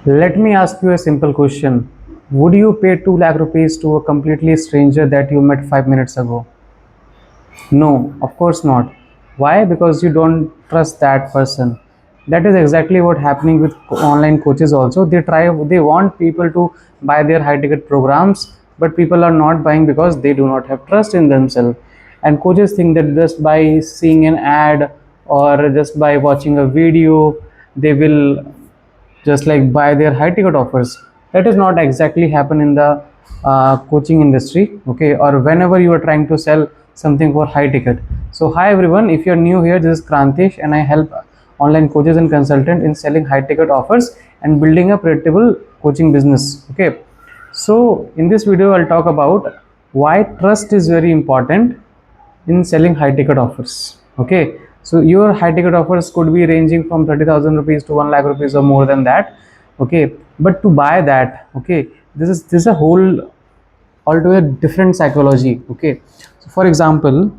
Let me ask you a simple question. Would you pay 2 lakh rupees to a completely stranger that you met 5 minutes ago? No, of course not. Why? Because you don't trust that person. That is exactly what happening with online coaches also. They want people to buy their high ticket programs, but people are not buying because they do not have trust in themselves. And coaches think that just by seeing an ad or just by watching a video, they will just like buy their high ticket offers. That is not exactly happen in the coaching industry, okay, or whenever you are trying to sell something for high ticket. So hi everyone, if you're new here, this is Krantish and I help online coaches and consultant in selling high ticket offers and building a predictable coaching business. Okay, so in this video I'll talk about why trust is very important in selling high ticket offers. Okay, so your high ticket offers could be ranging from 30,000 rupees to 1 lakh rupees or more than that. Okay, but to buy that, okay, this is a whole altogether different psychology. Okay, so for example,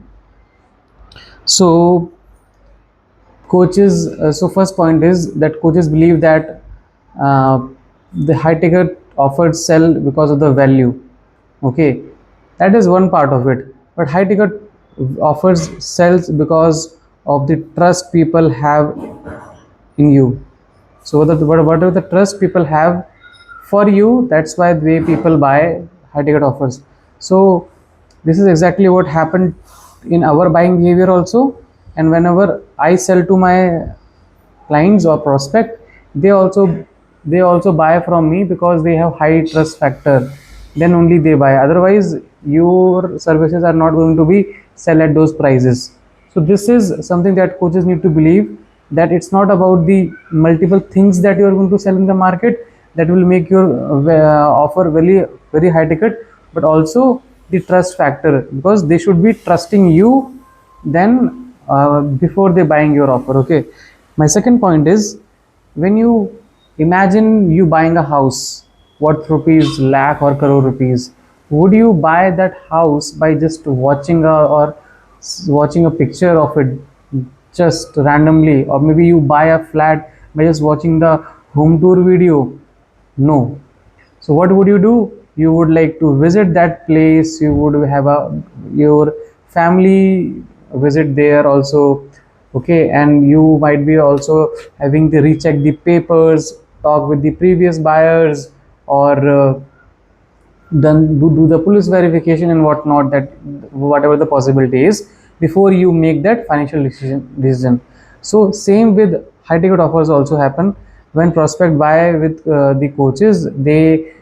so coaches, so first point is that coaches believe that uh, the high ticket offers sell because of the value. Okay, that is one part of it, but high ticket offers sells because of the trust people have in you. So whatever the trust people have for you, that's why the way people buy high ticket offers. So this is exactly what happened in our buying behavior also. And whenever I sell to my clients or prospect, they also buy from me because they have high trust factor. Then only they buy, otherwise your services are not going to be sell at those prices. So this is something that coaches need to believe, that it's not about the multiple things that you are going to sell in the market that will make your offer very very high ticket, but also the trust factor, because they should be trusting you then before they buying your offer. Okay, my second point is, when you imagine you buying a house worth rupees lakh or crore rupees, would you buy that house by just watching watching a picture of it just randomly, or maybe you buy a flat by just watching the home tour video? No. So what would you do? You would like to visit that place, you would have a your family visit there also. Okay, and you might be also having to recheck the papers, talk with the previous buyers, or do the police verification and whatnot, that whatever the possibility is, before you make that financial decision. So same with high ticket offers also happen. When prospect buy with the coaches, they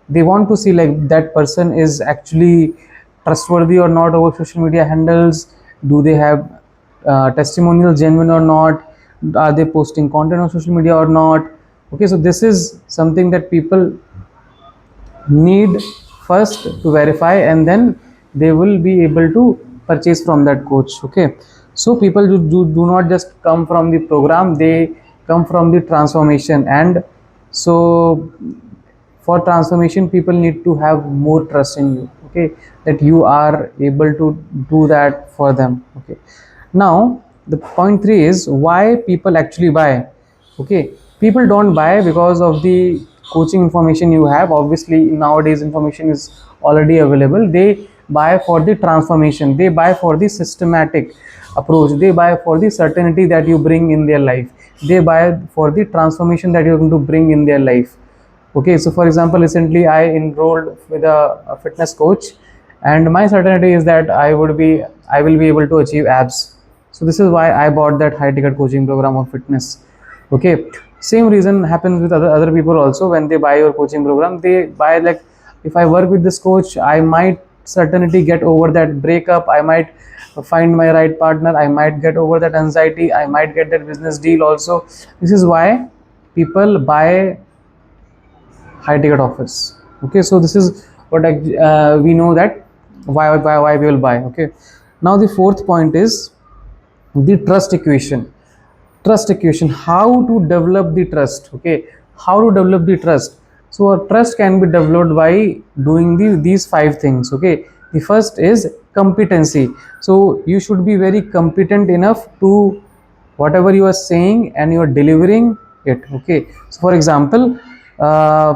want to see like that person is actually trustworthy or not over social media handles. Do they have testimonials genuine or not? Are they posting content on social media or not? Okay, so this is something that people need first to verify, and then they will be able to purchase from that coach. Okay, so people do not just come from the program, they come from the transformation. And so for transformation, people need to have more trust in you. Okay, that you are able to do that for them. Okay, now the point 3 is why people actually buy. Okay, people don't buy because of the coaching information you have. Obviously nowadays information is already available. They buy for the transformation, they buy for the systematic approach, they buy for the certainty that you bring in their life, they buy for the transformation that you're going to bring in their life. Okay, so for example, recently I enrolled with a fitness coach, and my certainty is that I will be able to achieve abs. So this is why I bought that high ticket coaching program of fitness. Okay, same reason happens with other people also. When they buy your coaching program, they buy like, if I work with this coach, I might certainty get over that breakup, I might find my right partner, I might get over that anxiety, I might get that business deal also. This is why people buy high ticket offers. Okay, so this is what we know that why we will buy. Okay, now the fourth point is the trust equation. Trust equation, how to develop the trust. Okay, how to develop the trust. So a trust can be developed by doing these five things. Okay, the first is competency. So you should be very competent enough to whatever you are saying and you are delivering it. Okay, so for example, uh,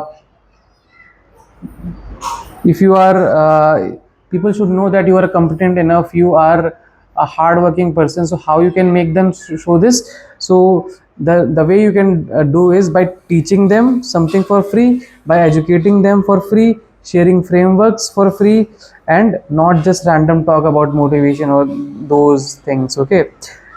if you are people should know that you are competent enough, you are a hardworking person. So how you can make them show this? So the way you can do is by teaching them something for free, by educating them for free, sharing frameworks for free, and not just random talk about motivation or those things. Okay,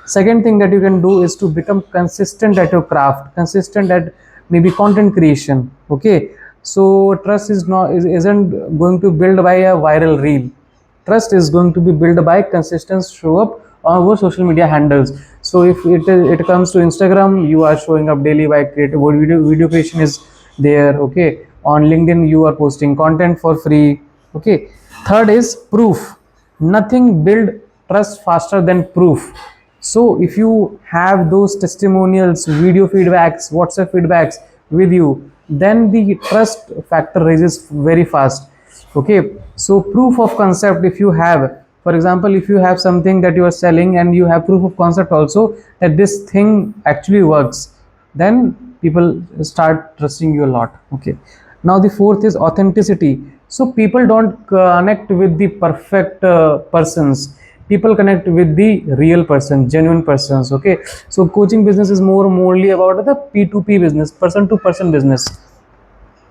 second thing that you can do is to become consistent at your craft, consistent at maybe content creation. Okay, so trust is not isn't going to build by a viral reel. Trust is going to be built by consistent show up on our social media handles. So if it comes to Instagram, you are showing up daily by creative video creation is there. Okay, on LinkedIn you are posting content for free. Okay, third is proof. Nothing build trust faster than proof. So if you have those testimonials, video feedbacks, WhatsApp feedbacks with you, then the trust factor raises very fast. Okay, so proof of concept, if you have, for example, if you have something that you are selling and you have proof of concept also that this thing actually works, then people start trusting you a lot. Okay, now the fourth is authenticity. So people don't connect with the perfect persons, people connect with the real person, genuine persons. Okay, so coaching business is morely about the P2P business, person to person business.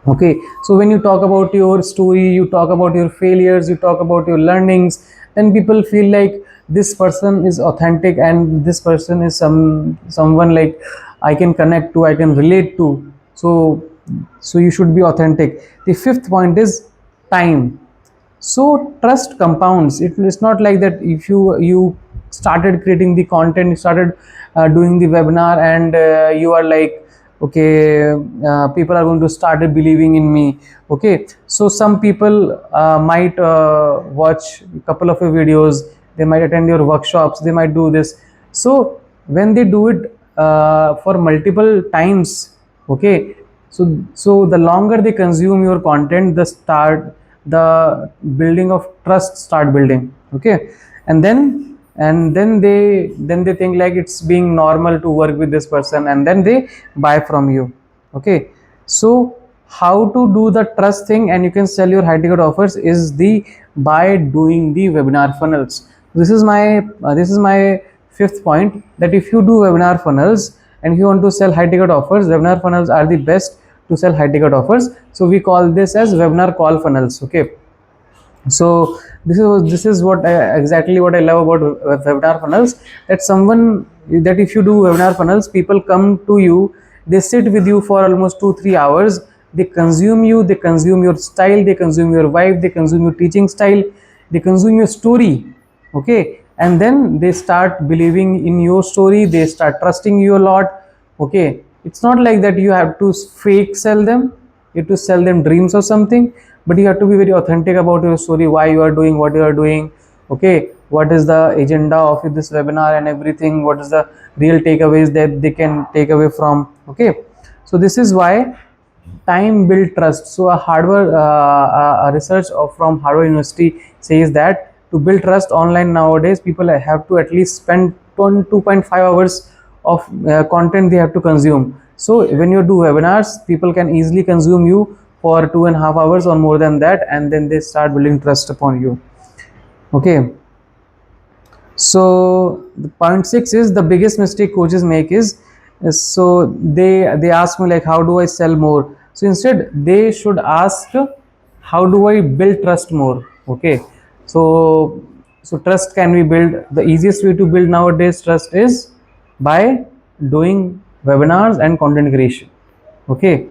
Okay, so when you talk about your story, you talk about your failures, you talk about your learnings, then people feel like this person is authentic and this person is someone like I can connect to, I can relate to. So you should be authentic. The fifth point is time. So trust compounds. It's not like that if you started creating the content, you started doing the webinar, and you are like, okay, people are going to start believing in me. Okay, so some people might watch a couple of your videos, they might attend your workshops, they might do this. So when they do it for multiple times, okay, so the longer they consume your content, the building of trust start building. Okay, and then they think like it's being normal to work with this person, and then they buy from you. Okay, so how to do the trust thing and you can sell your high ticket offers is the by doing the webinar funnels. This is my fifth point, that if you do webinar funnels and if you want to sell high ticket offers, webinar funnels are the best to sell high ticket offers. So we call this as webinar call funnels. Okay, so this is what exactly what I love about webinar funnels, that someone, that if you do webinar funnels, people come to you, they sit with you for almost 2-3 hours, they consume you, they consume your style, they consume your vibe, they consume your teaching style, they consume your story. Okay, and then they start believing in your story, they start trusting you a lot. Okay, it's not like that you have to fake sell them, you have to sell them dreams or something, but you have to be very authentic about your story, why you are doing what you are doing. Okay, what is the agenda of this webinar and everything, what is the real takeaways that they can take away from. Okay, so this is why time build trust. So a Harvard a research from Harvard University says that to build trust online nowadays, people have to at least spend 2.5 hours of content they have to consume. So when you do webinars, people can easily consume you for 2.5 hours or more than that, and then they start building trust upon you. Okay, so the point 6 is the biggest mistake coaches make is so they ask me like, how do I sell more? So instead they should ask, how do I build trust more? Okay, so trust can be built. The easiest way to build nowadays trust is by doing webinars and content creation. Okay,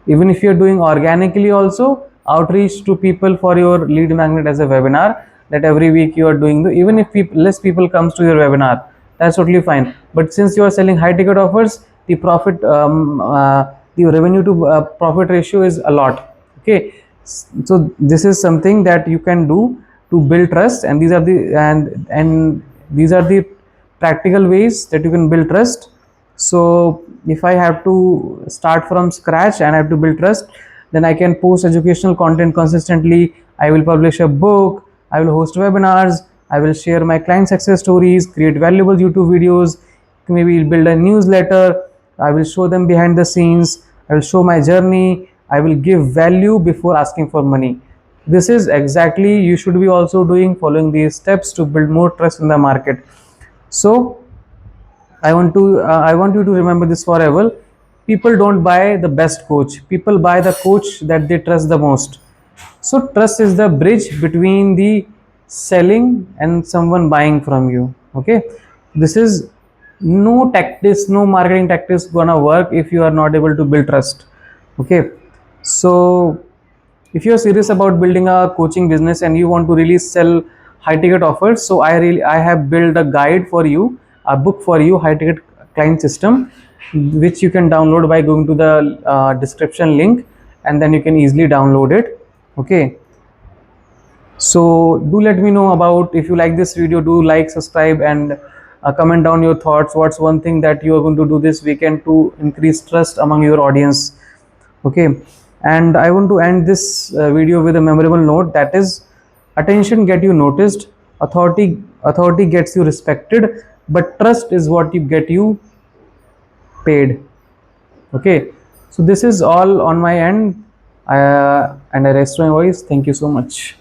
even if you're doing organically also, outreach to people for your lead magnet as a webinar, that every week you are doing the, even if less people comes to your webinar, that's totally fine. But since you are selling high ticket offers, the profit the revenue to profit ratio is a lot. Okay, so this is something that you can do to build trust, and these are the practical ways that you can build trust. So if I have to start from scratch and I have to build trust, then I can post educational content consistently, I will publish a book, I will host webinars, I will share my client success stories, create valuable YouTube videos, maybe build a newsletter, I will show them behind the scenes, I will show my journey, I will give value before asking for money. This is exactly you should be also doing, following these steps to build more trust in the market. So I want you to remember this forever. People don't buy the best coach. People buy the coach that they trust the most. So trust is the bridge between the selling and someone buying from you. Okay, this is no tactics, no marketing tactics gonna work if you are not able to build trust. Okay, so if you're serious about building a coaching business and you want to really sell high ticket offers, so I have built a guide for you, a book for you, high ticket client system, which you can download by going to the description link, and then you can easily download it. Okay, so do let me know about, if you like this video, do like, subscribe, and comment down your thoughts. What's one thing that you are going to do this weekend to increase trust among your audience? Okay, and I want to end this video with a memorable note, that is, attention get you noticed, authority gets you respected, but trust is what you get you paid. Okay, so this is all on my end, and I rest my voice. Thank you so much.